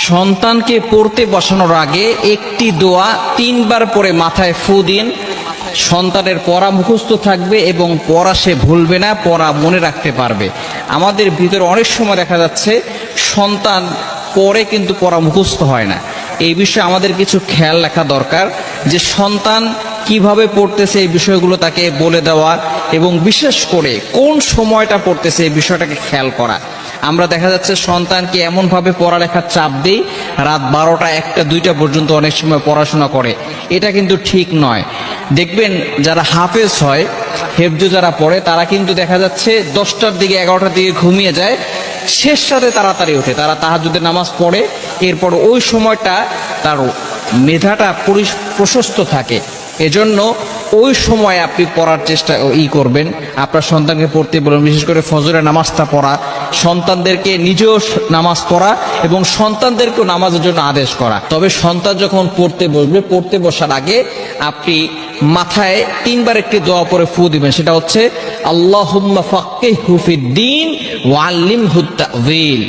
সন্তানকে পড়তে বসানোর আগে একটি দোয়া 3 বার পরে মাথায় ফু দিন। সন্তানের পড়া মুখস্থ থাকবে এবং পড়া সে ভুলবে না, পড়া মনে রাখতে পারবে। আমাদের ভিতরে অনেক সময় দেখা যাচ্ছে সন্তান পড়ে কিন্তু পড়া মুখস্থ হয় না। এই বিষয়ে আমাদের কিছু খেয়াল রাখা দরকার যে সন্তান কিভাবে পড়তেছে এই বিষয়গুলো তাকে বলে দেওয়া এবং বিশেষ করে কোন সময়টা পড়তেছে এই বিষয়টাকে খেয়াল করা। আমরা দেখা যাচ্ছে সন্তানকে এমনভাবে পড়ালেখার চাপ দিই রাত 12টা 1টা 2টা পর্যন্ত অনেক সময় পড়াশোনা করে। এটা কিন্তু ঠিক নয়। দেখবেন যারা হাফেজ হয়, হেফজ যারা পড়ে, তারা কিন্তু দেখা যাচ্ছে 10টার দিকে 11টার দিকে ঘুমিয়ে যায়, শেষ রাতে তাড়াতাড়ি ওঠে, তারা তাহাজ্জুদের নামাজ পড়ে। এরপর ওই সময়টা তার মেধাটা প্রশস্ত থাকে। এজন্য ওই সময় আপনি পড়ার চেষ্টা করবেন, আপনার সন্তানকে পড়তে বলুন। বিশেষ করে ফজরের নামাজটা পড়া, সন্তানদেরকে নিজেও নামাজ পড়া এবং সন্তানদেরকেও নামাজের জন্য আদেশ করা। তবে সন্তান যখন পড়তে বসবে, পড়তে বসার আগে আপনি মাথায় 3 বার একটি দোয়া পড়ে ফু দিবেন। সেটা হচ্ছে আল্লাহুম্মা ফাক্কিহহু ফিদ্দীন ওয়া আল্লিমহু তা'ওয়ীল।